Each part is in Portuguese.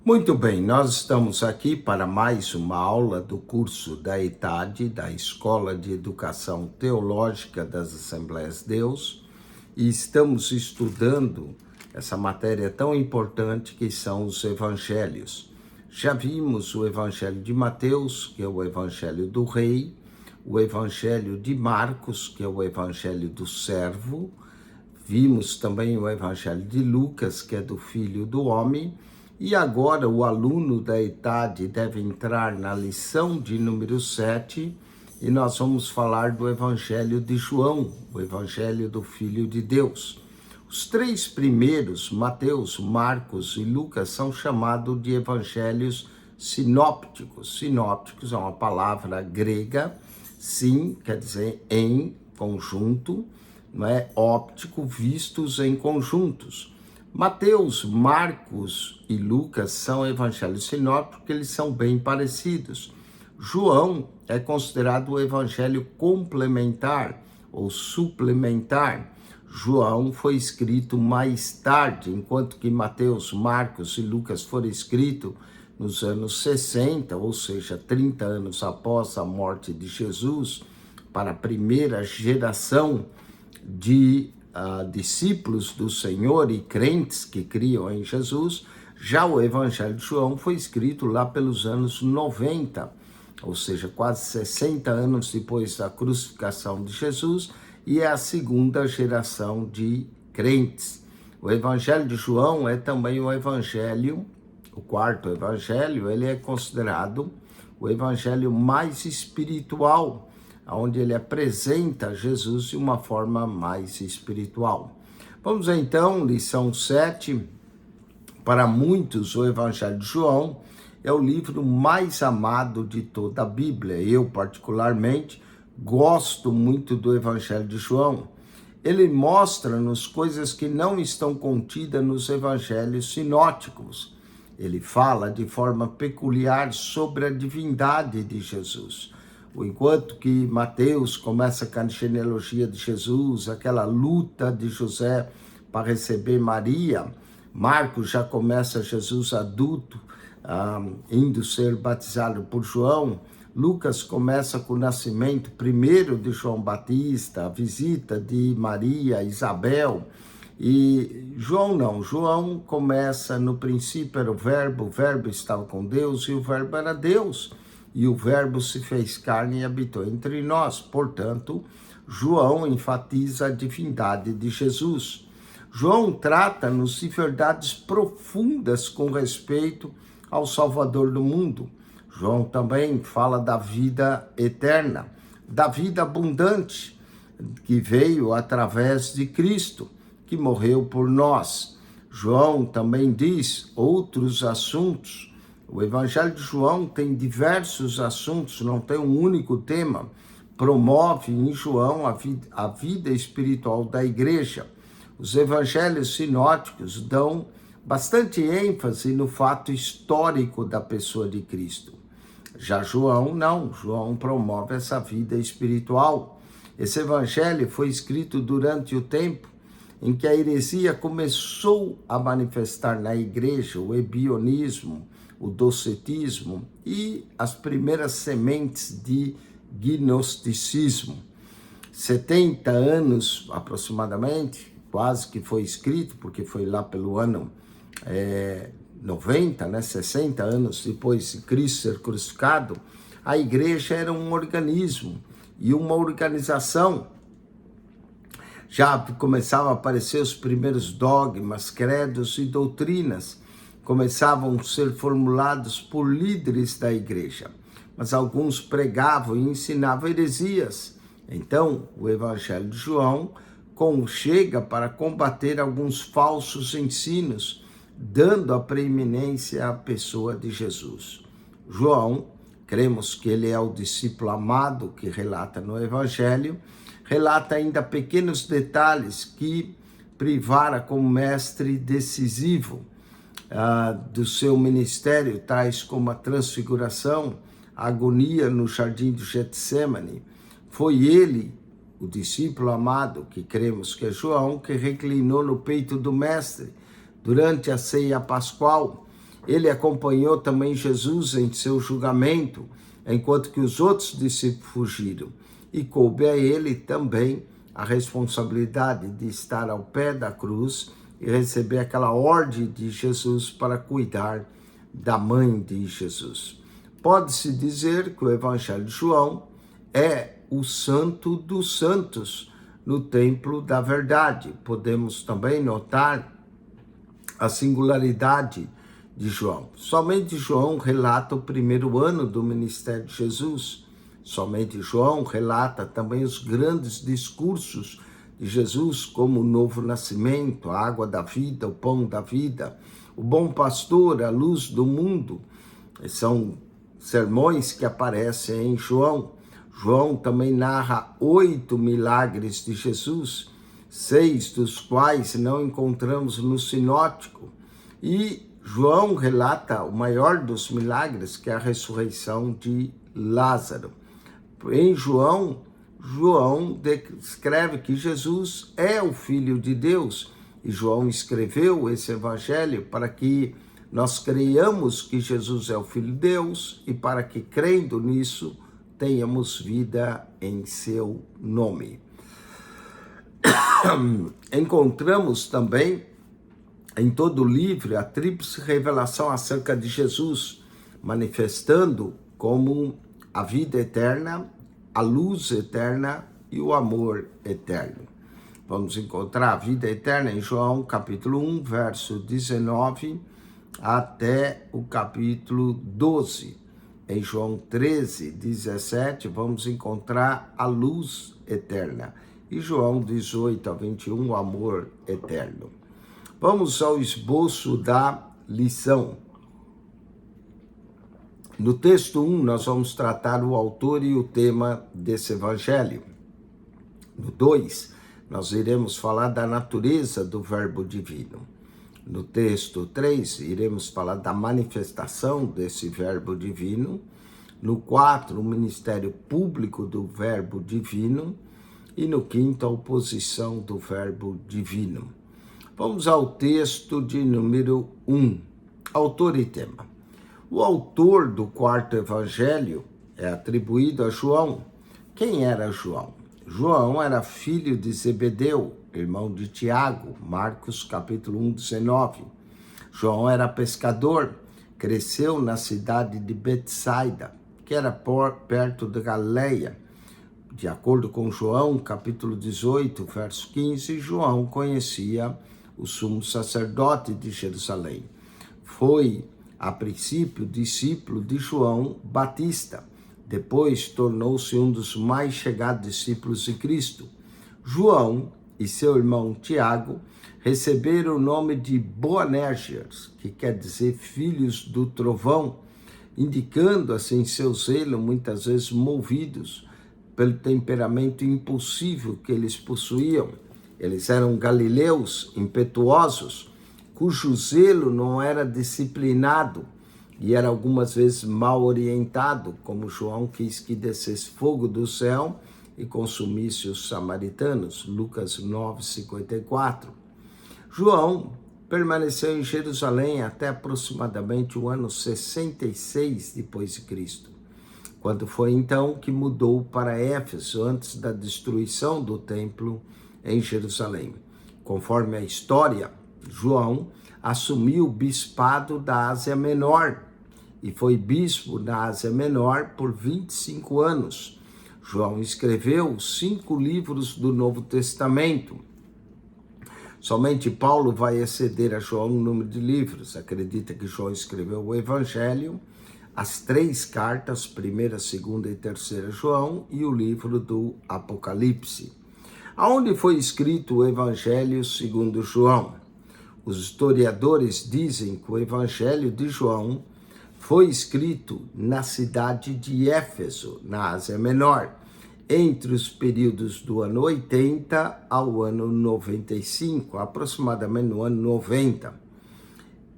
Muito bem, nós estamos aqui para mais uma aula do curso da ETAD, da Escola de Educação Teológica das Assembleias de Deus, e estamos estudando essa matéria tão importante que são os evangelhos. Já vimos o evangelho de Mateus, que é o evangelho do rei, o evangelho de Marcos, que é o evangelho do servo, vimos também o evangelho de Lucas, que é do filho do homem. E agora o aluno da ETAD deve entrar na lição de número 7 e nós vamos falar do Evangelho de João, o Evangelho do Filho de Deus. Os três primeiros, Mateus, Marcos e Lucas, são chamados de evangelhos sinópticos. Sinópticos é uma palavra grega, sim, quer dizer em conjunto, não é? Óptico, vistos em conjuntos. Mateus, Marcos e Lucas são evangelhos sinópticos porque eles são bem parecidos. João é considerado o evangelho complementar ou suplementar. João foi escrito mais tarde, enquanto que Mateus, Marcos e Lucas foram escritos nos anos 60, ou seja, 30 anos após a morte de Jesus, para a primeira geração de discípulos do Senhor e crentes que criam em Jesus. Já o Evangelho de João foi escrito lá pelos anos 90, ou seja, quase 60 anos depois da crucificação de Jesus, e é a segunda geração de crentes. O Evangelho de João é também o evangelho, o quarto evangelho, ele é considerado o evangelho mais espiritual, onde ele apresenta Jesus de uma forma mais espiritual. Vamos então, lição 7. Para muitos, o Evangelho de João é o livro mais amado de toda a Bíblia. Eu, particularmente, gosto muito do Evangelho de João. Ele mostra-nos coisas que não estão contidas nos evangelhos sinóticos. Ele fala de forma peculiar sobre a divindade de Jesus. Enquanto que Mateus começa com a genealogia de Jesus, aquela luta de José para receber Maria, Marcos já começa Jesus adulto, indo ser batizado por João. Lucas começa com o nascimento primeiro de João Batista, a visita de Maria, Isabel. E João não, João começa no princípio era o verbo estava com Deus e o verbo era Deus. E o verbo se fez carne e habitou entre nós. Portanto, João enfatiza a divindade de Jesus. João trata-nos de verdades profundas com respeito ao Salvador do mundo. João também fala da vida eterna, da vida abundante, que veio através de Cristo, que morreu por nós. João também diz outros assuntos. O Evangelho de João tem diversos assuntos, não tem um único tema. Promove em João a vida espiritual da igreja. Os evangelhos sinóticos dão bastante ênfase no fato histórico da pessoa de Cristo. Já João não, João promove essa vida espiritual. Esse evangelho foi escrito durante o tempo em que a heresia começou a manifestar na igreja, o ebionismo, o docetismo e as primeiras sementes de gnosticismo. 70 anos aproximadamente, quase que foi escrito, porque foi lá pelo ano 90, 60 anos depois de Cristo ser crucificado, a igreja era um organismo e uma organização. Já começavam a aparecer os primeiros dogmas, credos e doutrinas, começavam a ser formulados por líderes da igreja, mas alguns pregavam e ensinavam heresias. Então, o Evangelho de João chega para combater alguns falsos ensinos, dando a preeminência à pessoa de Jesus. João, cremos que ele é o discípulo amado que relata no Evangelho, relata ainda pequenos detalhes que privara como mestre decisivo do seu ministério, tais como a transfiguração, a agonia no jardim de Getsêmani. Foi ele, o discípulo amado, que cremos que é João, que reclinou no peito do mestre durante a ceia pascual. Ele acompanhou também Jesus em seu julgamento, enquanto que os outros discípulos fugiram. E coube a ele também a responsabilidade de estar ao pé da cruz e receber aquela ordem de Jesus para cuidar da mãe de Jesus. Pode-se dizer que o Evangelho de João é o santo dos santos no templo da verdade. Podemos também notar a singularidade de João. Somente João relata o primeiro ano do ministério de Jesus. Somente João relata também os grandes discursos de Jesus, como o novo nascimento, a água da vida, o pão da vida, o bom pastor, a luz do mundo. São sermões que aparecem em João. João também narra 8 milagres de Jesus, 6 dos quais não encontramos no sinótico. E João relata o maior dos milagres, que é a ressurreição de Lázaro. Em João descreve que Jesus é o Filho de Deus. E João escreveu esse evangelho para que nós creiamos que Jesus é o Filho de Deus e para que, crendo nisso, tenhamos vida em seu nome. Encontramos também em todo o livro a tríplice revelação acerca de Jesus, manifestando como a vida eterna, a luz eterna e o amor eterno. Vamos encontrar a vida eterna em João capítulo 1, verso 19 até o capítulo 12. Em João 13, 17, vamos encontrar a luz eterna. E João 18 a 21, o amor eterno. Vamos ao esboço da lição. No texto 1, nós vamos tratar o autor e o tema desse evangelho. No 2, nós iremos falar da natureza do verbo divino. No texto 3, iremos falar da manifestação desse verbo divino. No 4, o ministério público do verbo divino. E no 5, a oposição do verbo divino. Vamos ao texto de número 1, autor e tema. O autor do quarto evangelho é atribuído a João. Quem era João? João era filho de Zebedeu, irmão de Tiago, Marcos capítulo 1, 19. João era pescador, cresceu na cidade de Betsaida, que era perto da Galileia. De acordo com João, capítulo 18, verso 15, João conhecia o sumo sacerdote de Jerusalém. Foi, a princípio, discípulo de João Batista. Depois tornou-se um dos mais chegados discípulos de Cristo. João e seu irmão Tiago receberam o nome de Boanerges, que quer dizer filhos do trovão, indicando assim seu zelo, muitas vezes movidos pelo temperamento impulsivo que eles possuíam. Eles eram galileus, impetuosos, cujo zelo não era disciplinado e era algumas vezes mal orientado, como João quis que descesse fogo do céu e consumisse os samaritanos, Lucas 9, 54. João permaneceu em Jerusalém até aproximadamente o ano 66 depois de Cristo, quando foi então que mudou para Éfeso antes da destruição do templo em Jerusalém. Conforme a história, João assumiu o bispado da Ásia Menor e foi bispo na Ásia Menor por 25 anos. João escreveu 5 livros do Novo Testamento. Somente Paulo vai exceder a João no número de livros. Acredita que João escreveu o Evangelho, as 3 cartas, 1ª, 2ª e 3ª João, e o livro do Apocalipse. Aonde foi escrito o Evangelho segundo João? Os historiadores dizem que o Evangelho de João foi escrito na cidade de Éfeso, na Ásia Menor, entre os períodos do ano 80 ao ano 95, aproximadamente no ano 90.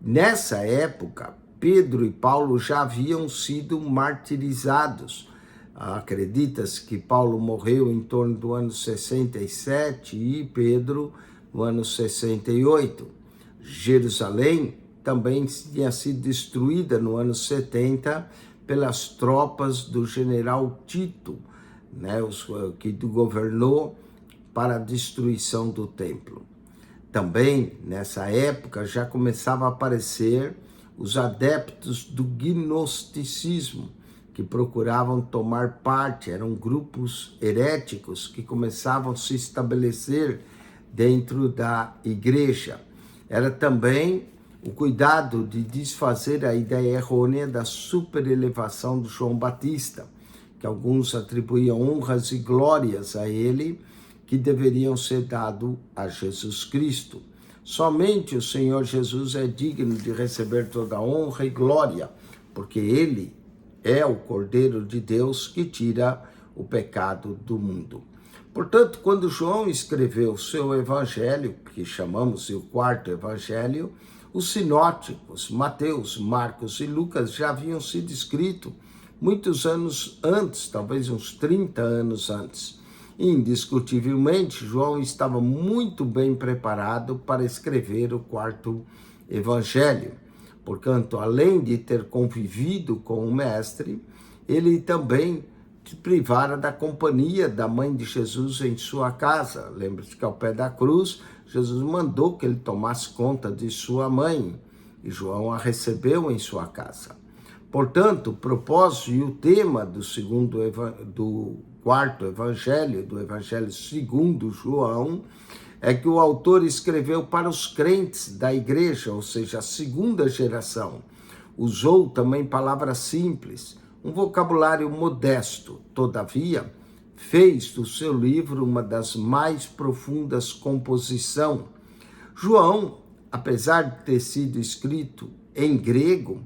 Nessa época, Pedro e Paulo já haviam sido martirizados. Acredita-se que Paulo morreu em torno do ano 67 e Pedro no ano 68. Jerusalém também tinha sido destruída no ano 70 pelas tropas do general Tito, né, que governou para a destruição do templo. Também, nessa época, já começava a aparecer os adeptos do gnosticismo, que procuravam tomar parte, eram grupos heréticos que começavam a se estabelecer dentro da igreja. Era também o cuidado de desfazer a ideia errônea da superelevação de João Batista, que alguns atribuíam honras e glórias a ele, que deveriam ser dados a Jesus Cristo. Somente o Senhor Jesus é digno de receber toda a honra e glória, porque ele é o Cordeiro de Deus que tira o pecado do mundo. Portanto, quando João escreveu o seu evangelho, que chamamos de o quarto evangelho, os sinóticos, Mateus, Marcos e Lucas, já haviam sido escritos muitos anos antes, talvez uns 30 anos antes. Indiscutivelmente, João estava muito bem preparado para escrever o quarto evangelho. Portanto, além de ter convivido com o mestre, ele também se privara da companhia da mãe de Jesus em sua casa. Lembre-se que ao pé da cruz, Jesus mandou que ele tomasse conta de sua mãe, e João a recebeu em sua casa. Portanto, o propósito e o tema do quarto evangelho, do evangelho segundo João, é que o autor escreveu para os crentes da igreja, ou seja, a segunda geração. Usou também palavras simples, um vocabulário modesto. Todavia, fez do seu livro uma das mais profundas composições. João, apesar de ter sido escrito em grego,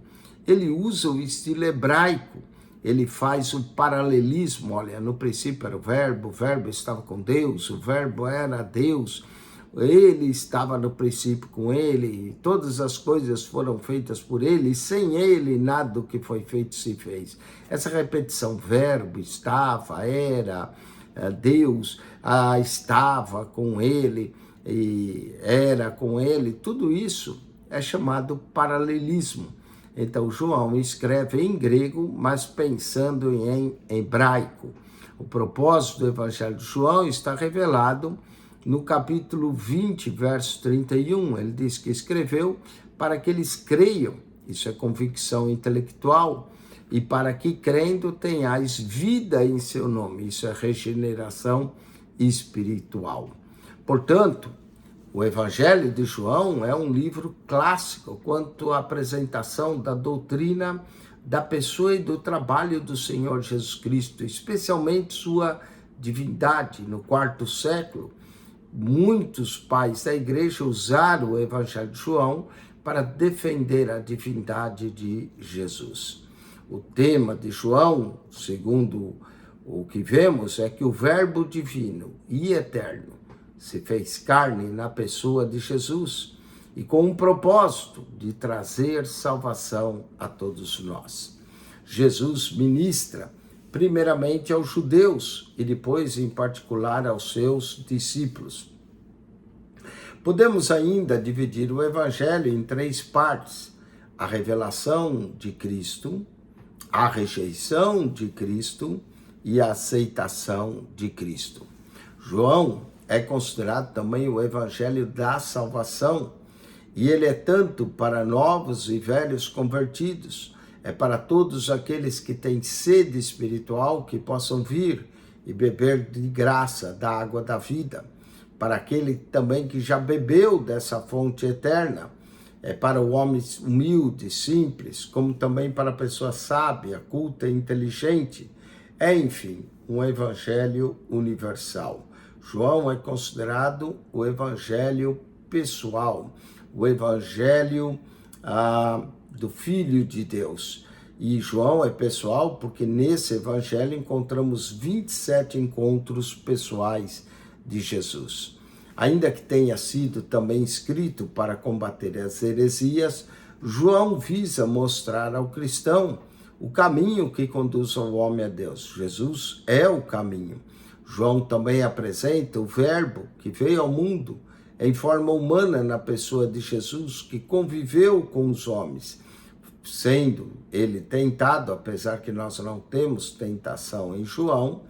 ele usa o estilo hebraico. Ele faz o paralelismo, olha, no princípio era o verbo estava com Deus, o verbo era Deus, ele estava no princípio com ele, todas as coisas foram feitas por ele, e sem ele nada do que foi feito se fez. Essa repetição, verbo, estava, era, Deus estava com ele, e era com ele, tudo isso é chamado paralelismo. Então, João escreve em grego, mas pensando em hebraico. O propósito do Evangelho de João está revelado no capítulo 20, verso 31. Ele diz que escreveu para que eles creiam, isso é convicção intelectual, e para que crendo tenhais vida em seu nome, isso é regeneração espiritual. Portanto, o Evangelho de João é um livro clássico quanto à apresentação da doutrina da pessoa e do trabalho do Senhor Jesus Cristo, especialmente sua divindade. No quarto século, muitos pais da igreja usaram o Evangelho de João para defender a divindade de Jesus. O tema de João, segundo o que vemos, é que o Verbo divino e eterno se fez carne na pessoa de Jesus e com um propósito de trazer salvação a todos nós. Jesus ministra primeiramente aos judeus e depois, em particular, aos seus discípulos. Podemos ainda dividir o Evangelho em 3 partes: a revelação de Cristo, a rejeição de Cristo e a aceitação de Cristo. João é considerado também o evangelho da salvação, e ele é tanto para novos e velhos convertidos, é para todos aqueles que têm sede espiritual que possam vir e beber de graça da água da vida, para aquele também que já bebeu dessa fonte eterna, é para o homem humilde, simples, como também para a pessoa sábia, culta e inteligente, é enfim, um evangelho universal. João é considerado o evangelho pessoal, o evangelho do Filho de Deus. E João é pessoal porque nesse evangelho encontramos 27 encontros pessoais de Jesus. Ainda que tenha sido também escrito para combater as heresias, João visa mostrar ao cristão o caminho que conduz ao homem a Deus. Jesus é o caminho. João também apresenta o Verbo que veio ao mundo, em forma humana na pessoa de Jesus, que conviveu com os homens, sendo ele tentado, apesar que nós não temos tentação em João,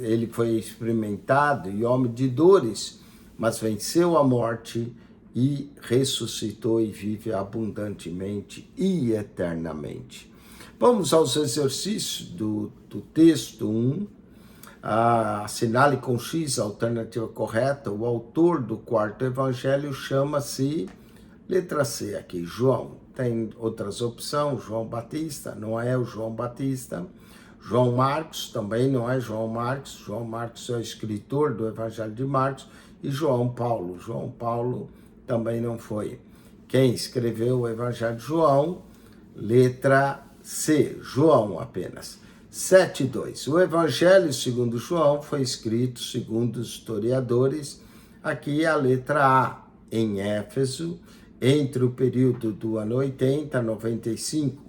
ele foi experimentado e homem de dores, mas venceu a morte e ressuscitou e vive abundantemente e eternamente. Vamos aos exercícios do texto 1. Assinale com X a alternativa correta. O autor do quarto evangelho chama-se, letra C aqui, João. Tem outras opções, João Batista, não é o João Batista. João Marcos, também não é João Marcos. João Marcos é o escritor do evangelho de Marcos. E João Paulo também não foi. Quem escreveu o evangelho de João, letra C, João apenas. 7.2. O Evangelho segundo João foi escrito, segundo os historiadores, aqui a letra A, em Éfeso, entre o período do ano 80 a 95.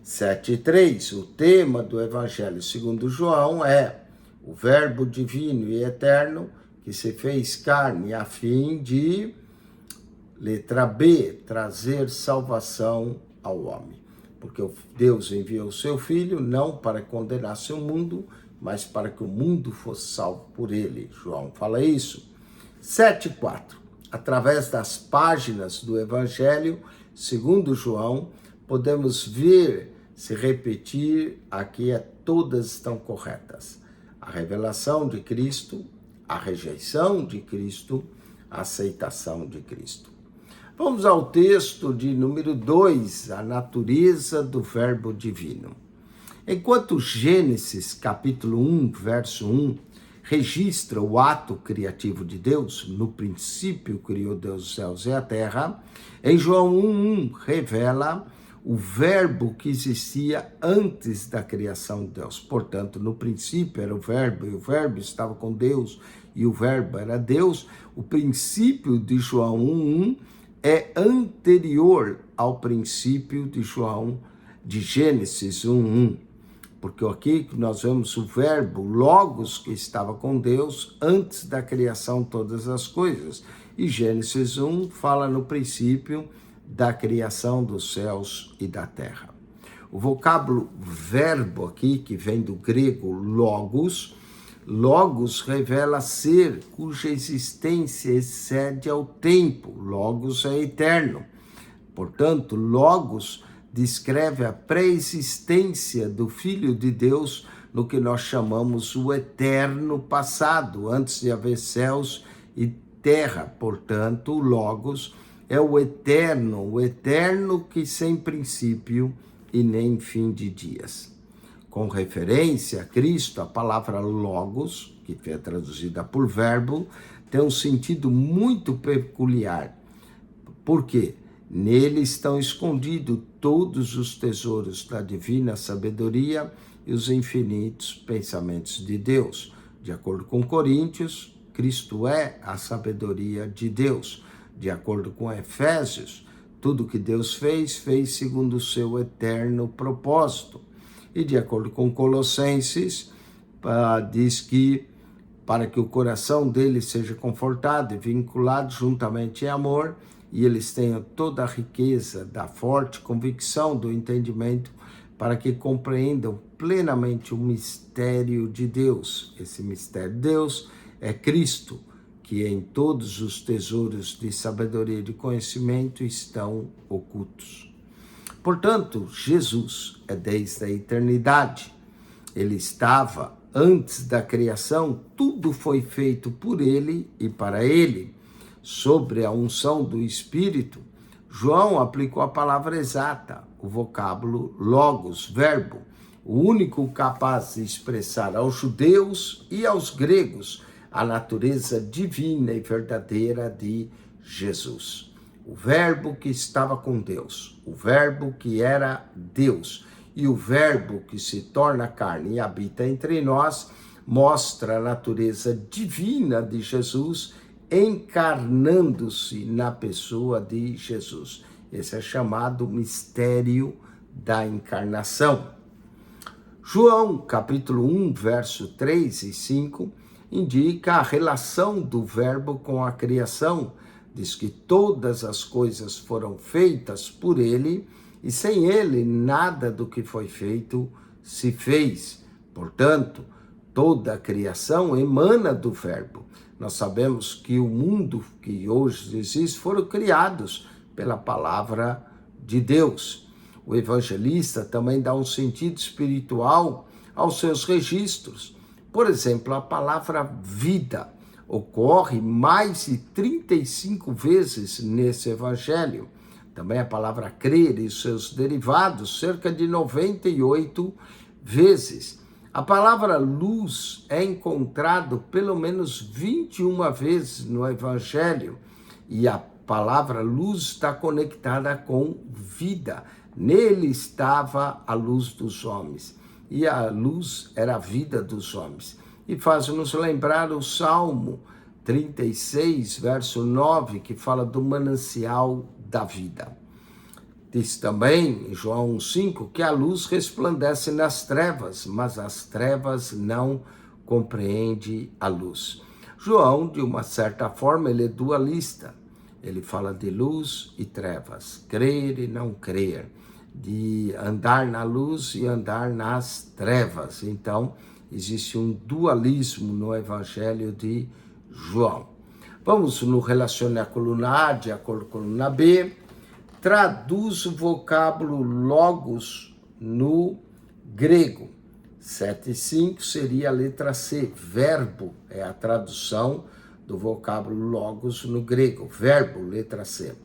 7.3. O tema do Evangelho segundo João é o Verbo divino e eterno que se fez carne a fim de, letra B, trazer salvação ao homem. Porque Deus enviou o seu Filho não para condenar seu mundo, mas para que o mundo fosse salvo por ele. João fala isso. 7.4. Através das páginas do Evangelho, segundo João, podemos ver se repetir aqui, todas estão corretas. A revelação de Cristo, a rejeição de Cristo, a aceitação de Cristo. Vamos ao texto de número 2, a natureza do Verbo divino. Enquanto Gênesis, capítulo 1, verso 1, registra o ato criativo de Deus, no princípio criou Deus os céus e a terra, em João 1:1 revela o verbo que existia antes da criação de Deus. Portanto, no princípio era o verbo, e o verbo estava com Deus, e o verbo era Deus. O princípio de João 1:1 é anterior ao princípio de Gênesis 1:1, porque aqui nós vemos o verbo logos que estava com Deus antes da criação de todas as coisas. E Gênesis 1 fala no princípio da criação dos céus e da terra. O vocábulo verbo aqui, que vem do grego logos, logos revela ser cuja existência excede ao tempo. Logos é eterno. Portanto, logos descreve a pré-existência do Filho de Deus no que nós chamamos o eterno passado, antes de haver céus e terra. Portanto, o logos é o eterno que sem princípio e nem fim de dias. Com referência a Cristo, a palavra logos, que é traduzida por verbo, tem um sentido muito peculiar. Por quê? Nele estão escondidos todos os tesouros da divina sabedoria e os infinitos pensamentos de Deus. De acordo com Coríntios, Cristo é a sabedoria de Deus. De acordo com Efésios, tudo que Deus fez segundo o seu eterno propósito. E de acordo com Colossenses, diz que para que o coração deles seja confortado e vinculado juntamente em amor, e eles tenham toda a riqueza da forte convicção do entendimento, para que compreendam plenamente o mistério de Deus. Esse mistério de Deus é Cristo, que em todos os tesouros de sabedoria e de conhecimento estão ocultos. Portanto, Jesus é desde a eternidade. Ele estava antes da criação, tudo foi feito por ele e para ele. Sobre a unção do Espírito, João aplicou a palavra exata, o vocábulo logos, verbo, o único capaz de expressar aos judeus e aos gregos a natureza divina e verdadeira de Jesus. O verbo que estava com Deus, o verbo que era Deus e o verbo que se torna carne e habita entre nós, mostra a natureza divina de Jesus encarnando-se na pessoa de Jesus. Esse é chamado mistério da encarnação. João, capítulo 1, verso 3 e 5, indica a relação do Verbo com a criação. Diz que todas as coisas foram feitas por ele, e sem ele nada do que foi feito se fez. Portanto, toda a criação emana do Verbo. Nós sabemos que o mundo que hoje existe foram criados pela palavra de Deus. O evangelista também dá um sentido espiritual aos seus registros. Por exemplo, a palavra vida ocorre mais de 35 vezes nesse evangelho. Também a palavra crer e seus derivados, cerca de 98 vezes. A palavra luz é encontrado pelo menos 21 vezes no evangelho, e a palavra luz está conectada com vida. Nele estava a luz dos homens, e a luz era a vida dos homens. E faz-nos lembrar o Salmo 36, verso 9, que fala do manancial da vida. Diz também em João 5 que a luz resplandece nas trevas, mas as trevas não compreendem a luz. João, de uma certa forma, ele é dualista. Ele fala de luz e trevas, crer e não crer, de andar na luz e andar nas trevas. Então, existe um dualismo no Evangelho de João. Vamos no relacionar a coluna A de acordo com a coluna B. Traduz o vocábulo logos no grego. 7.5 seria a letra C, verbo, é a tradução do vocábulo logos no grego, verbo, letra C.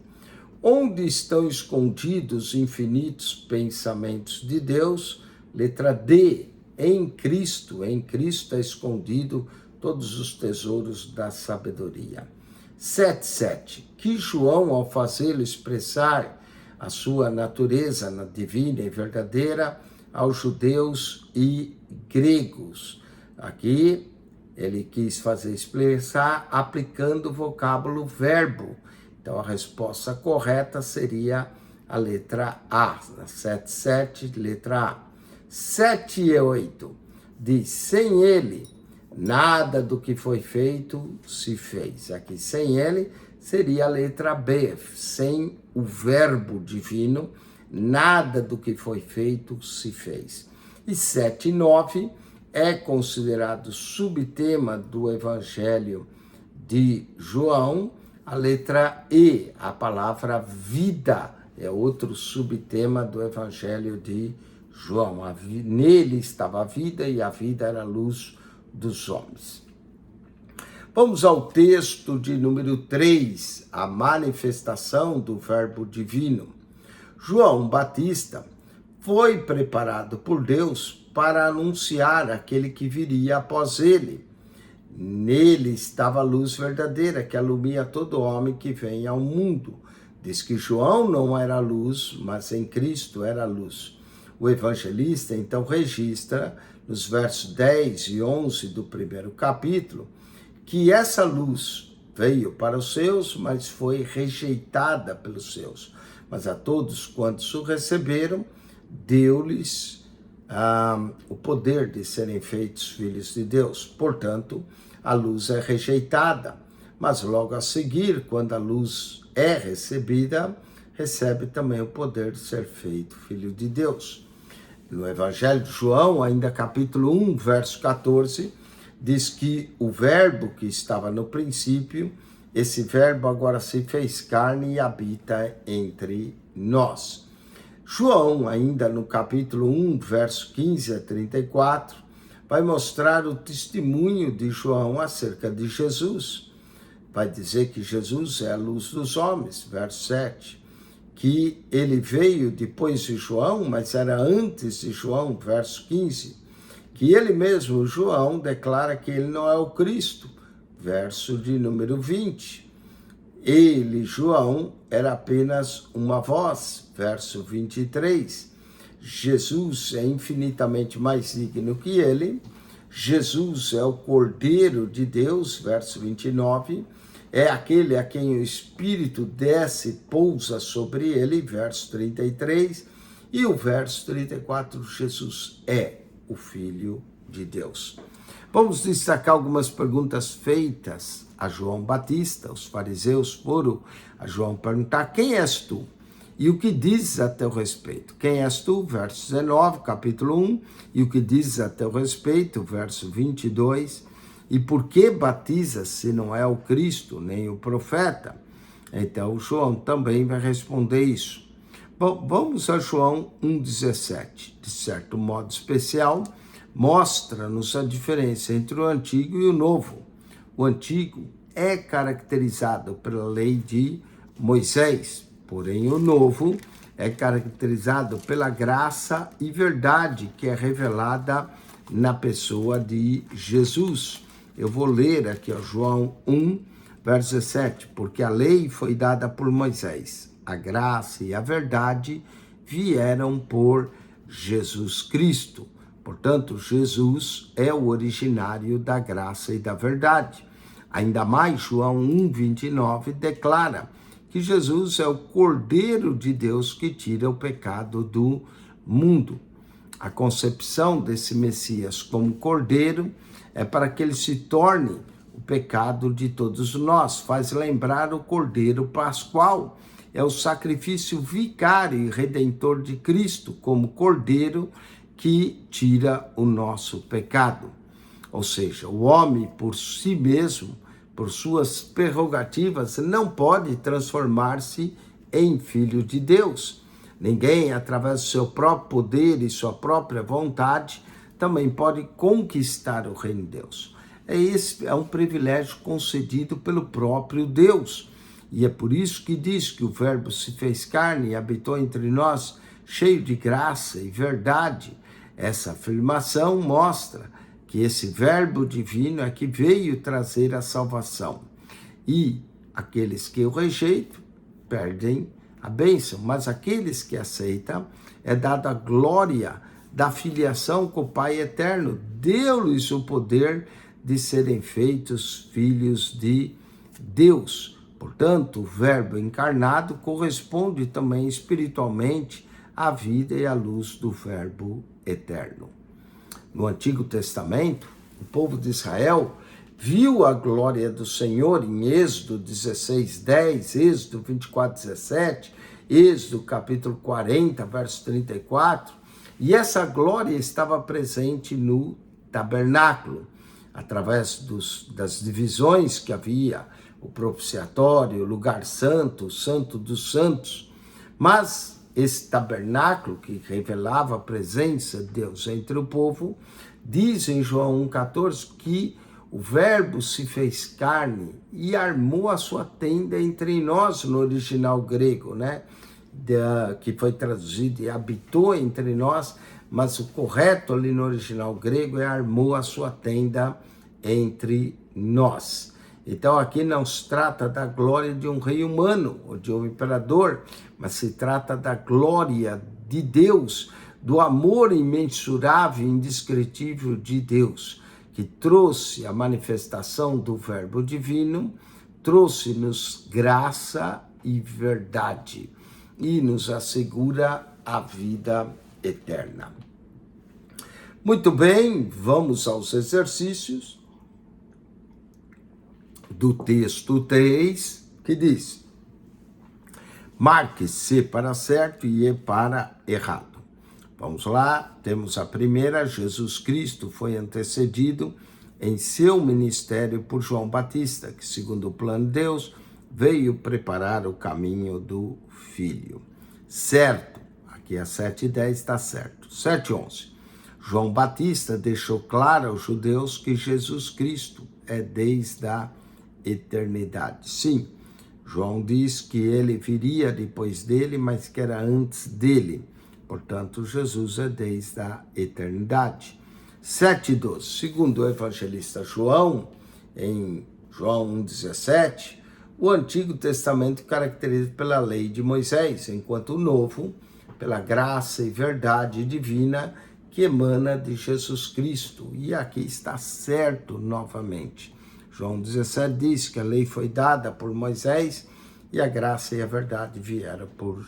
Onde estão escondidos infinitos pensamentos de Deus? Letra D, em Cristo está escondido todos os tesouros da sabedoria. 7.7, que João, ao fazê-lo expressar a sua natureza divina e verdadeira aos judeus e gregos. Aqui ele quis fazer expressar aplicando o vocábulo verbo. Então a resposta correta seria a letra A, 7.7, letra A. 7.8, diz, sem ele, nada do que foi feito se fez. Aqui, sem ele, seria a letra B. Sem o verbo divino, nada do que foi feito se fez. E 7.9 é considerado subtema do Evangelho de João. A letra E, a palavra vida, é outro subtema do Evangelho de João. Nele estava a vida e a vida era a luz dos homens. Vamos ao texto de número 3, a manifestação do Verbo Divino. João Batista foi preparado por Deus para anunciar aquele que viria após ele. Nele estava a luz verdadeira que alumia todo homem que vem ao mundo. Diz que João não era luz, mas em Cristo era luz. O evangelista então registra nos versos 10 e 11 do primeiro capítulo que essa luz veio para os seus, mas foi rejeitada pelos seus. Mas a todos quantos o receberam, deu-lhes o poder de serem feitos filhos de Deus. Portanto, a luz é rejeitada, mas logo a seguir, quando a luz é recebida, recebe também o poder de ser feito filho de Deus. No Evangelho de João, ainda capítulo 1, verso 14, diz que o verbo que estava no princípio, esse verbo agora se fez carne e habita entre nós. João, ainda no capítulo 1, verso 15 a 34, vai mostrar o testemunho de João acerca de Jesus. Vai dizer que Jesus é a luz dos homens, verso 7. Que ele veio depois de João, mas era antes de João, verso 15. Que ele mesmo, João, declara que ele não é o Cristo, verso de número 20. Ele, João, era apenas uma voz, verso 23. Jesus é infinitamente mais digno que ele. Jesus é o Cordeiro de Deus, verso 29. É aquele a quem o Espírito desce e pousa sobre ele, verso 33. E o verso 34, Jesus é o Filho de Deus. Vamos destacar algumas perguntas feitas a João Batista. Os fariseus foram a João perguntar: quem és tu? E o que dizes a teu respeito? Quem és tu? Verso 19, capítulo 1. E o que dizes a teu respeito? Verso 22. E por que batizas se não é o Cristo, nem o profeta? Então João também vai responder isso. Bom, vamos a João 1,17. De certo modo especial, mostra-nos a diferença entre o Antigo e o Novo. O Antigo é caracterizado pela lei de Moisés, porém o Novo é caracterizado pela graça e verdade que é revelada na pessoa de Jesus. Eu vou ler aqui, João 1, verso 17, porque a lei foi dada por Moisés, a graça e a verdade vieram por Jesus Cristo. Portanto, Jesus é o originário da graça e da verdade. Ainda mais, João 1,29 declara que Jesus é o Cordeiro de Deus que tira o pecado do mundo. A concepção desse Messias como Cordeiro é para que ele se torne o pecado de todos nós. Faz lembrar o Cordeiro Pascual. É o sacrifício vicário e redentor de Cristo como Cordeiro que tira o nosso pecado. Ou seja, o homem por si mesmo, por suas prerrogativas, não pode transformar-se em filho de Deus. Ninguém, através do seu próprio poder e sua própria vontade, também pode conquistar o reino de Deus. Esse é um privilégio concedido pelo próprio Deus. E é por isso que diz que o Verbo se fez carne e habitou entre nós, cheio de graça e verdade. Essa afirmação mostra que esse Verbo divino é que veio trazer a salvação. E aqueles que o rejeitam perdem a bênção, mas aqueles que aceitam é dada a glória da filiação com o Pai eterno. Deu-lhes o poder de serem feitos filhos de Deus. Portanto, o Verbo encarnado corresponde também espiritualmente à vida e à luz do Verbo eterno. No Antigo Testamento, o povo de Israel viu a glória do Senhor em Êxodo 16:10, Êxodo 24:17, Êxodo capítulo 40, verso 34, e essa glória estava presente no tabernáculo, através das divisões que havia, o propiciatório, o lugar santo, o santo dos santos. Mas esse tabernáculo que revelava a presença de Deus entre o povo, diz em João 1,14 que o Verbo se fez carne e armou a sua tenda entre nós, no original grego, né? Que foi traduzido e habitou entre nós, mas o correto ali no original grego é armou a sua tenda entre nós. Então aqui não se trata da glória de um rei humano ou de um imperador, mas se trata da glória de Deus, do amor imensurável e indescritível de Deus, que trouxe a manifestação do Verbo divino, trouxe-nos graça e verdade e nos assegura a vida eterna. Muito bem, vamos aos exercícios do texto 3, que diz: marque C para certo e E para errado. Vamos lá, temos a primeira: Jesus Cristo foi antecedido em seu ministério por João Batista, que segundo o plano de Deus, veio preparar o caminho do Filho. Certo, aqui a 7:10 está certo. 7:11. João Batista deixou claro aos judeus que Jesus Cristo é desde a eternidade. Sim, João diz que ele viria depois dele, mas que era antes dele. Portanto, Jesus é desde a eternidade. 7:12. Segundo o evangelista João, em João 1:17, o Antigo Testamento caracteriza pela lei de Moisés, enquanto o Novo, pela graça e verdade divina que emana de Jesus Cristo. E aqui está certo novamente. João 17 diz que a lei foi dada por Moisés e a graça e a verdade vieram por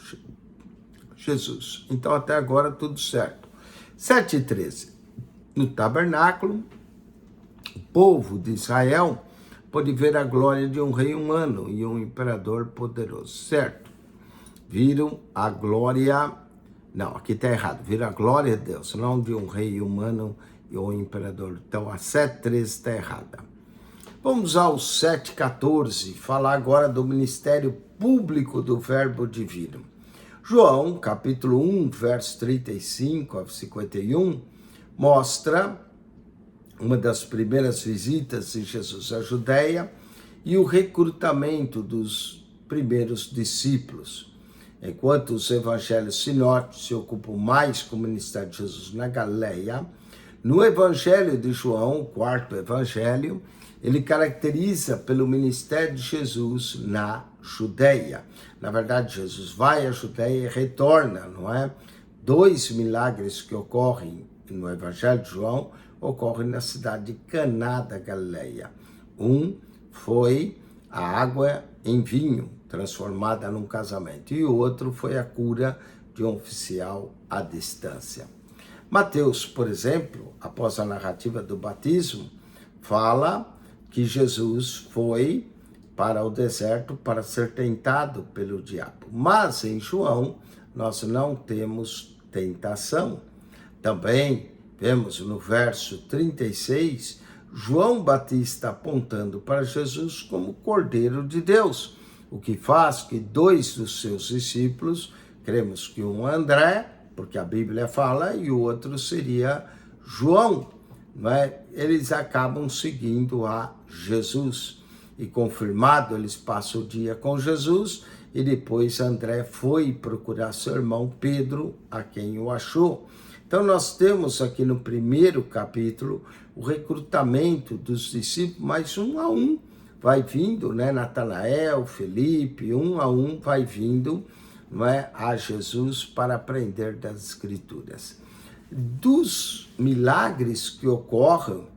Jesus. Então até agora tudo certo. 7:13. No tabernáculo, o povo de Israel pôde ver a glória de um rei humano e um imperador poderoso, certo? Viram a glória, não, aqui está errado, viram a glória de Deus, não de um rei humano e um imperador. Então a 7:13 está errada. Vamos ao 7:14, falar agora do ministério público do Verbo Divino. João, capítulo 1, verso 35 a 51, mostra uma das primeiras visitas de Jesus à Judéia e o recrutamento dos primeiros discípulos. Enquanto os evangelhos sinóticos se ocupam mais com o ministério de Jesus na Galileia, no evangelho de João, o quarto evangelho, ele caracteriza pelo ministério de Jesus na Judéia. Na verdade, Jesus vai à Judéia e retorna, não é? 2 milagres que ocorrem no evangelho de João ocorrem na cidade de Caná da Galileia. Um foi a água em vinho, transformada num casamento, e o outro foi a cura de um oficial à distância. Mateus, por exemplo, após a narrativa do batismo, fala que Jesus foi para o deserto para ser tentado pelo diabo. Mas em João, nós não temos tentação. Também vemos no verso 36, João Batista apontando para Jesus como Cordeiro de Deus, o que faz que 2 dos seus discípulos, cremos que um André, porque a Bíblia fala, e o outro seria João, não é? Eles acabam seguindo a Jesus. E confirmado, eles passam o dia com Jesus, e depois André foi procurar seu irmão Pedro, a quem o achou. Então nós temos aqui no primeiro capítulo o recrutamento dos discípulos, mas um a um vai vindo, né? Natanael, Felipe, um a um vai vindo, não é, a Jesus para aprender das Escrituras. Dos milagres que ocorrem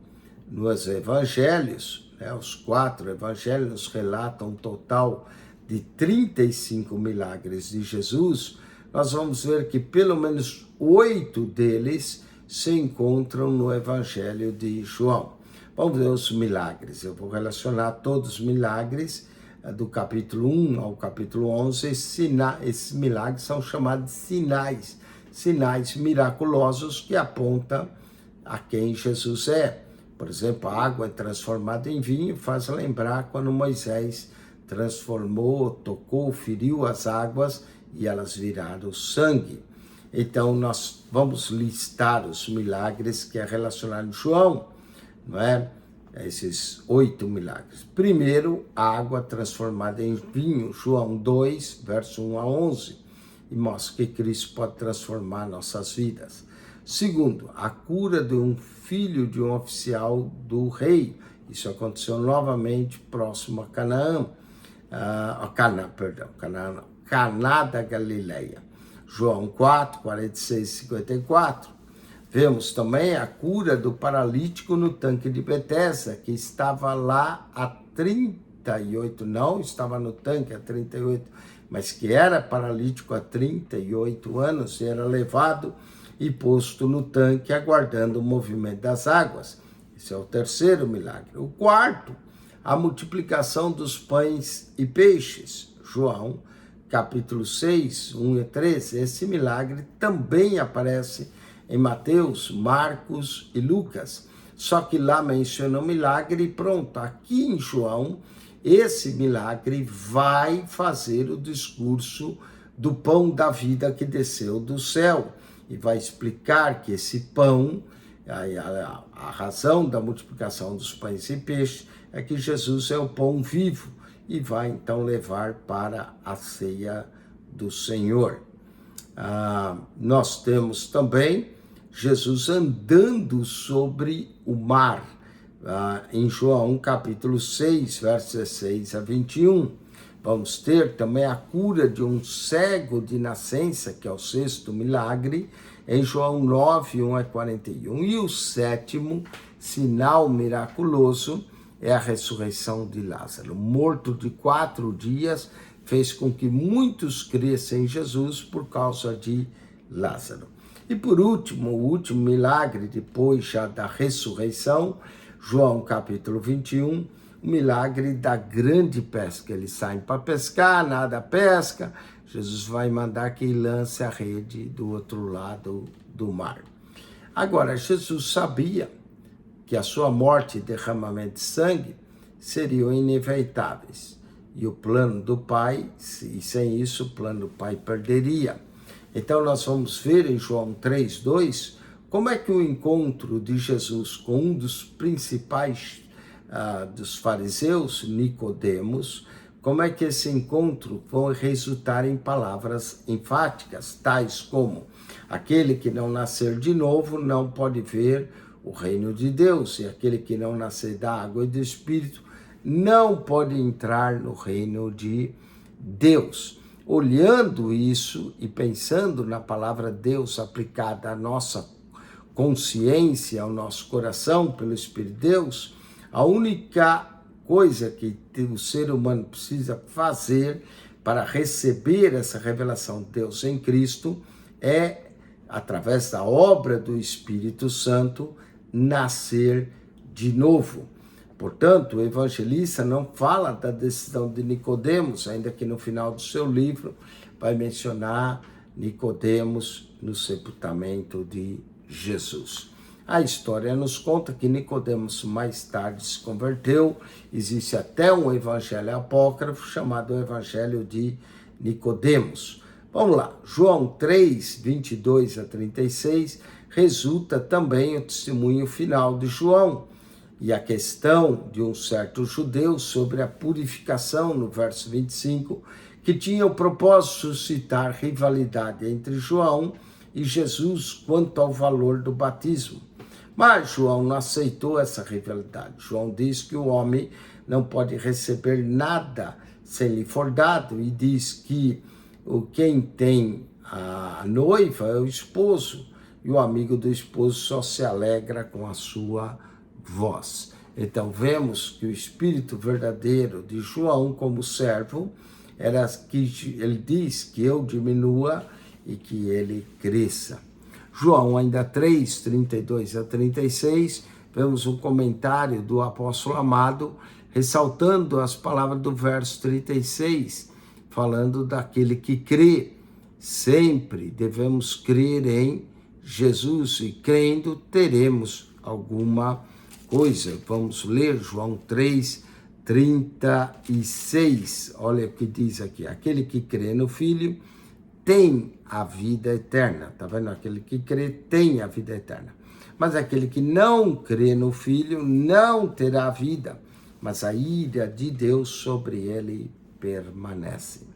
nos evangelhos, né, os 4 evangelhos relatam um total de 35 milagres de Jesus, nós vamos ver que pelo menos 8 deles se encontram no evangelho de João. Vamos ver os milagres. Eu vou relacionar todos os milagres do capítulo 1 ao capítulo 11. Esses milagres são chamados de sinais miraculosos que apontam a quem Jesus é. Por exemplo, a água é transformada em vinho, faz lembrar quando Moisés transformou, tocou, feriu as águas e elas viraram sangue. Então, nós vamos listar os milagres que é relacionado em João, não é? Esses 8 milagres. Primeiro, a água transformada em vinho, João 2, verso 1 a 11, e mostra que Cristo pode transformar nossas vidas. Segundo, a cura de um filho de um oficial do rei. Isso aconteceu novamente próximo a Caná da Galileia. João 4, 46 e 54. Vemos também a cura do paralítico no tanque de Betesda, que estava lá há 38, não estava no tanque há 38, mas que era paralítico há 38 anos e era levado e posto no tanque aguardando o movimento das águas. Esse é o terceiro milagre. O quarto, a multiplicação dos pães e peixes. João, capítulo 6, 1 e 13. Esse milagre também aparece em Mateus, Marcos e Lucas. Só que lá menciona o milagre e pronto. Aqui em João, esse milagre vai fazer o discurso do pão da vida que desceu do céu. E vai explicar que esse pão, a razão da multiplicação dos pães e peixes, é que Jesus é o pão vivo e vai então levar para a ceia do Senhor. Nós temos também Jesus andando sobre o mar, em João capítulo 6, versos 16 a 21. Vamos ter também a cura de um cego de nascença, que é o 6º milagre, em João 9, 1 a 41. E o 7º sinal miraculoso é a ressurreição de Lázaro. Morto de 4 dias, fez com que muitos crescem em Jesus por causa de Lázaro. E por último, o último milagre, depois já da ressurreição, João capítulo 21, o milagre da grande pesca. Eles saem para pescar, nada pesca, Jesus vai mandar que lance a rede do outro lado do mar. Agora, Jesus sabia que a sua morte e derramamento de sangue seriam inevitáveis. E o plano do Pai, e sem isso o plano do Pai perderia. Então nós vamos ver em João 3:2, como é que o encontro de Jesus com um dos principais dos fariseus, Nicodemos, como é que esse encontro vai resultar em palavras enfáticas, tais como: aquele que não nascer de novo não pode ver o reino de Deus, e aquele que não nascer da água e do Espírito não pode entrar no reino de Deus. Olhando isso e pensando na palavra Deus aplicada à nossa consciência, ao nosso coração pelo Espírito de Deus, a única coisa que o ser humano precisa fazer para receber essa revelação de Deus em Cristo é, através da obra do Espírito Santo, nascer de novo. Portanto, o evangelista não fala da decisão de Nicodemos, ainda que no final do seu livro vai mencionar Nicodemos no sepultamento de Jesus. A história nos conta que Nicodemos mais tarde se converteu. Existe até um evangelho apócrifo chamado Evangelho de Nicodemos. Vamos lá, João 3, 22 a 36, resulta também o testemunho final de João e a questão de um certo judeu sobre a purificação, no verso 25, que tinha o propósito de suscitar rivalidade entre João e Jesus quanto ao valor do batismo. Mas João não aceitou essa rivalidade. João diz que o homem não pode receber nada sem lhe for dado, e diz que quem tem a noiva é o esposo, e o amigo do esposo só se alegra com a sua voz. Então vemos que o espírito verdadeiro de João como servo era que ele diz que eu diminua e que ele cresça. João ainda 3, 32 a 36, vemos um comentário do apóstolo Amado ressaltando as palavras do verso 36, falando daquele que crê. Sempre devemos crer em Jesus e crendo teremos alguma coisa. Vamos ler João 3, 36. Olha o que diz aqui: aquele que crê no Filho tem a vida eterna. Tá vendo? Aquele que crê tem a vida eterna. Mas aquele que não crê no Filho não terá a vida, mas a ira de Deus sobre ele permanece.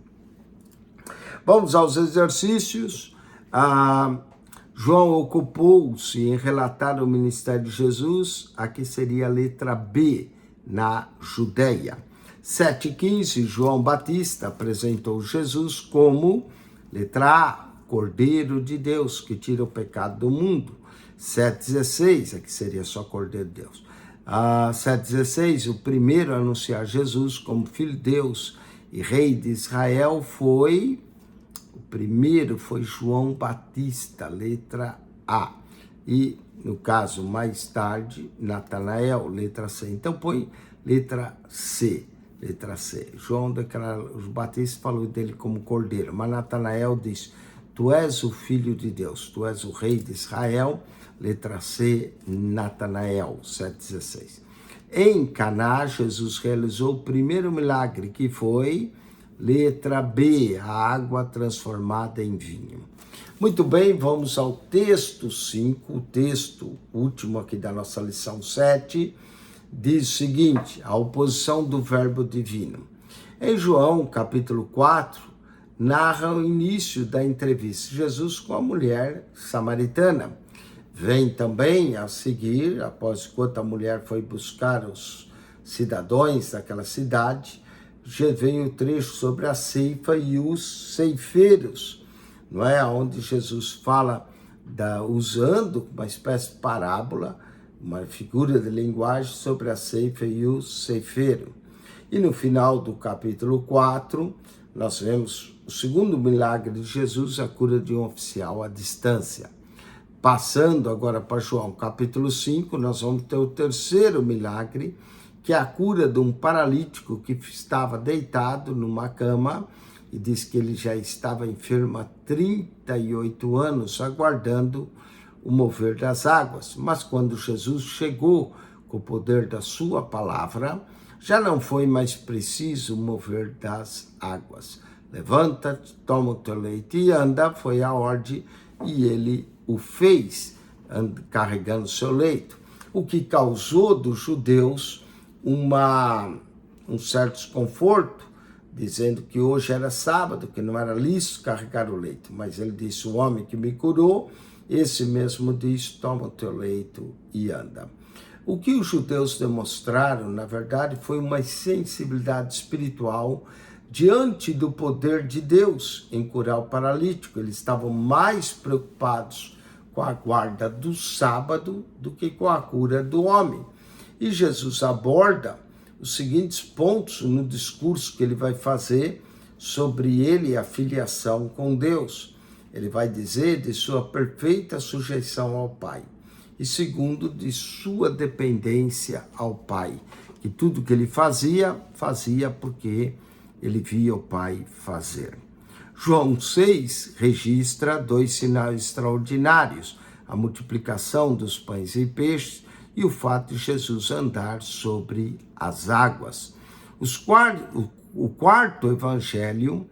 Vamos aos exercícios. João ocupou-se em relatar o ministério de Jesus. Aqui seria a letra B, na Judéia. 7:15, João Batista apresentou Jesus como, letra A, Cordeiro de Deus, que tira o pecado do mundo. 7:16, aqui seria só Cordeiro de Deus. 7:16, o primeiro a anunciar Jesus como Filho de Deus e Rei de Israel foi João Batista, letra A. E, no caso, mais tarde, Natanael, letra C. Então, põe letra C. Letra C. João Batista falou dele como Cordeiro, mas Natanael diz: tu és o Filho de Deus, tu és o Rei de Israel. Letra C, Natanael, 7:16. Em Caná, Jesus realizou o primeiro milagre, que foi, letra B, a água transformada em vinho. Muito bem, vamos ao texto 5, o texto último aqui da nossa lição 7, diz o seguinte: a oposição do verbo divino. Em João, capítulo 4, narra o início da entrevista de Jesus com a mulher samaritana. Vem também a seguir, após quando a mulher foi buscar os cidadãos daquela cidade, já vem o trecho sobre a ceifa e os ceifeiros, não é? Onde Jesus fala, usando uma espécie de parábola, uma figura de linguagem sobre a ceifa e o ceifeiro. E no final do capítulo 4, nós vemos o segundo milagre de Jesus, a cura de um oficial à distância. Passando agora para João capítulo 5, nós vamos ter o terceiro milagre, que é a cura de um paralítico que estava deitado numa cama, e diz que ele já estava enfermo há 38 anos, aguardando o mover das águas. Mas quando Jesus chegou com o poder da sua palavra, já não foi mais preciso mover das águas. Levanta-te, toma o teu leito e anda, foi a ordem, e ele o fez, carregando seu leito. O que causou dos judeus um certo desconforto, dizendo que hoje era sábado, que não era lícito carregar o leito. Mas ele disse, o homem que me curou, esse mesmo disse, toma o teu leito e anda. O que os judeus demonstraram, na verdade, foi uma sensibilidade espiritual diante do poder de Deus em curar o paralítico. Eles estavam mais preocupados com a guarda do sábado do que com a cura do homem. E Jesus aborda os seguintes pontos no discurso que ele vai fazer sobre ele e a filiação com Deus. Ele vai dizer de sua perfeita sujeição ao Pai. E segundo, de sua dependência ao Pai. Que tudo que ele fazia porque ele via o Pai fazer. João 6 registra 2 sinais extraordinários, a multiplicação dos pães e peixes e o fato de Jesus andar sobre as águas. O quarto evangelho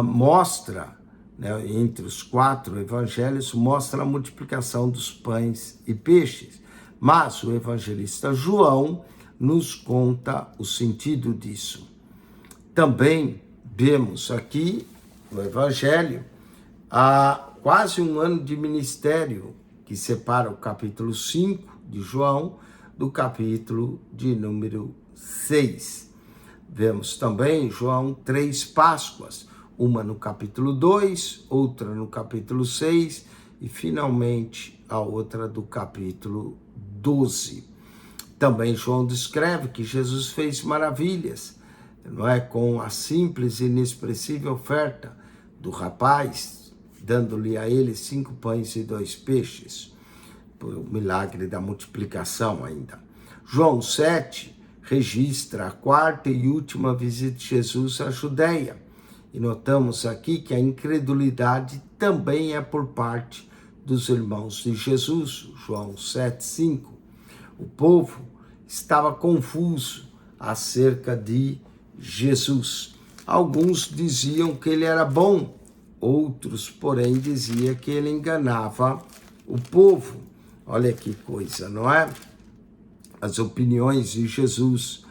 mostra, né, entre os 4 evangelhos, mostra a multiplicação dos pães e peixes, mas o evangelista João nos conta o sentido disso. Também vemos aqui no Evangelho há quase um ano de ministério que separa o capítulo 5 de João do capítulo de número 6. Vemos também João 3 Páscoas, uma no capítulo 2, outra no capítulo 6 e finalmente a outra do capítulo 12. Também João descreve que Jesus fez maravilhas, não é, com a simples e inexpressível oferta do rapaz, dando-lhe a ele 5 pães e 2 peixes, o milagre da multiplicação ainda. João 7 registra a 4ª e última visita de Jesus à Judeia, e notamos aqui que a incredulidade também é por parte dos irmãos de Jesus. João 7:5. O povo estava confuso acerca de Jesus. Alguns diziam que ele era bom, outros, porém, diziam que ele enganava o povo. Olha que coisa, não é? As opiniões de Jesus,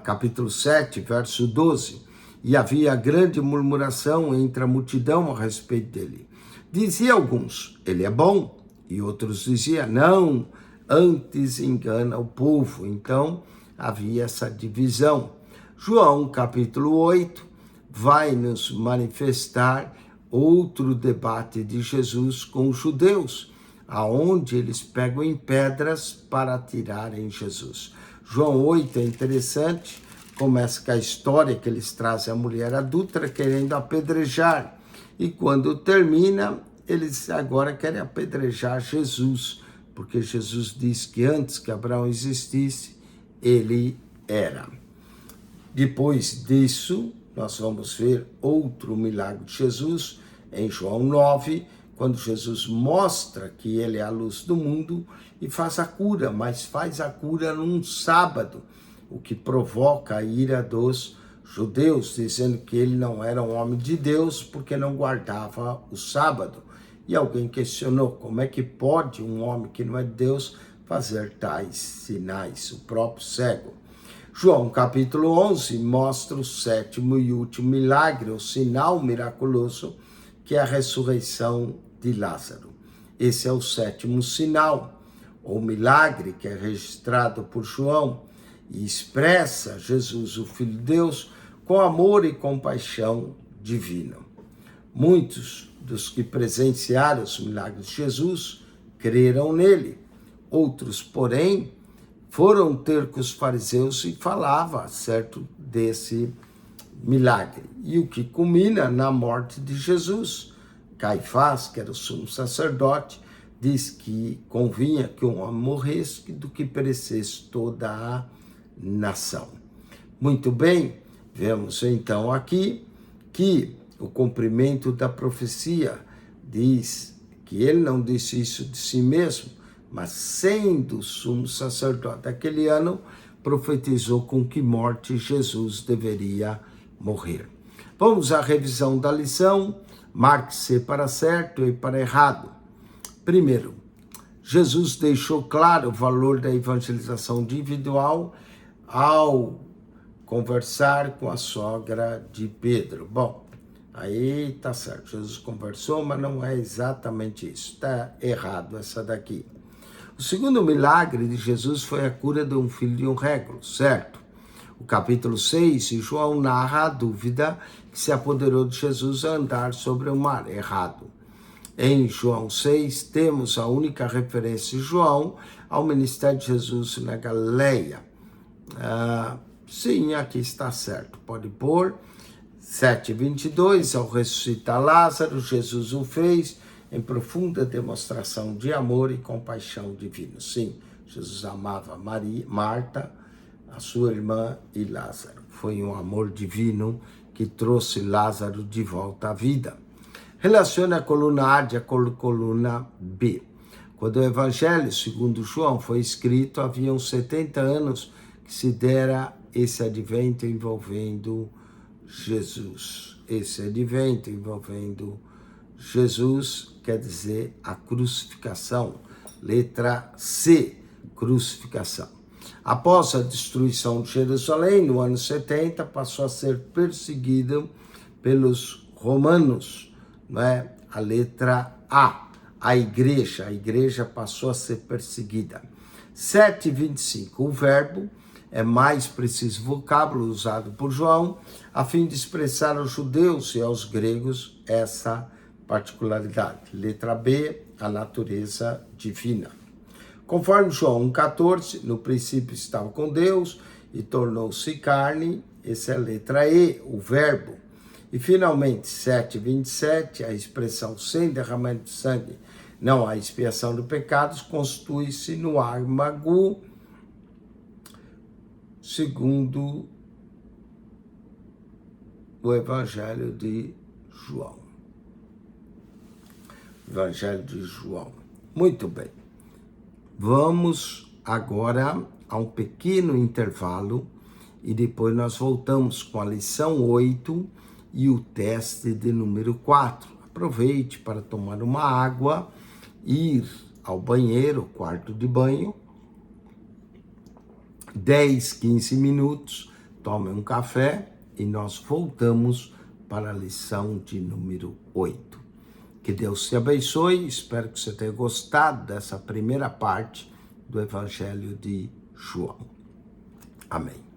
capítulo 7, verso 12. E havia grande murmuração entre a multidão a respeito dele. Dizia alguns, ele é bom, e outros diziam, não, antes engana o povo. Então, havia essa divisão. João, capítulo 8, vai nos manifestar outro debate de Jesus com os judeus, aonde eles pegam em pedras para atirarem Jesus. João 8 é interessante, começa com a história que eles trazem a mulher adúltera querendo apedrejar, e quando termina, eles agora querem apedrejar Jesus, porque Jesus diz que antes que Abraão existisse, ele era. Depois disso, nós vamos ver outro milagre de Jesus em João 9, quando Jesus mostra que ele é a luz do mundo e faz a cura, mas faz a cura num sábado, o que provoca a ira dos judeus, dizendo que ele não era um homem de Deus porque não guardava o sábado. E alguém questionou, como é que pode um homem que não é de Deus fazer tais sinais, o próprio cego? João capítulo 11 mostra o 7º e último milagre, o sinal miraculoso, que é a ressurreição de Lázaro. Esse é o 7º sinal, ou milagre, que é registrado por João e expressa Jesus, o Filho de Deus, com amor e compaixão divino. Muitos dos que presenciaram os milagres de Jesus creram nele. Outros, porém, foram ter com os fariseus e falava certo desse milagre. E o que culmina na morte de Jesus. Caifás, que era o sumo sacerdote, diz que convinha que um homem morresse do que perecesse toda a nação. Muito bem, vemos então aqui que o cumprimento da profecia diz que ele não disse isso de si mesmo, mas sendo sumo sacerdote daquele ano, profetizou com que morte Jesus deveria morrer. Vamos à revisão da lição, marque-se para certo e para errado. Primeiro, Jesus deixou claro o valor da evangelização individual ao conversar com a sogra de Pedro. Bom, aí tá certo, Jesus conversou, mas não é exatamente isso, está errado essa daqui. O segundo milagre de Jesus foi a cura de um filho de um régulo, certo? O capítulo 6, João narra a dúvida que se apoderou de Jesus a andar sobre o mar, errado. Em João 6, temos a única referência de João ao ministério de Jesus na Galileia. Sim, aqui está certo, pode pôr. 7:22, ao ressuscitar Lázaro, Jesus o fez em profunda demonstração de amor e compaixão divino. Sim, Jesus amava Marta, a sua irmã e Lázaro. Foi um amor divino que trouxe Lázaro de volta à vida. Relacione a coluna A com a coluna B. Quando o Evangelho, segundo João, foi escrito, haviam 70 anos que se dera esse advento envolvendo Jesus. Esse advento envolvendo Jesus quer dizer a crucificação. Letra C, crucificação. Após a destruição de Jerusalém, no ano 70, passou a ser perseguido pelos romanos, não é? A letra A, a igreja passou a ser perseguida. 7:25, o verbo é mais preciso vocábulo usado por João, a fim de expressar aos judeus e aos gregos essa particularidade. Letra B, a natureza divina. Conforme João 1,14, no princípio estava com Deus e tornou-se carne, essa é a letra E, o verbo. E finalmente, 7:27, a expressão sem derramamento de sangue, não há expiação de pecados, constitui-se no âmago, segundo o Evangelho de João. Evangelho de João. Muito bem. Vamos agora a um pequeno intervalo e depois nós voltamos com a lição 8 e o teste de número 4. Aproveite para tomar uma água, ir ao banheiro, quarto de banho, 10, 15 minutos, tome um café e nós voltamos para a lição de número 8. Que Deus te abençoe, espero que você tenha gostado dessa primeira parte do Evangelho de João. Amém.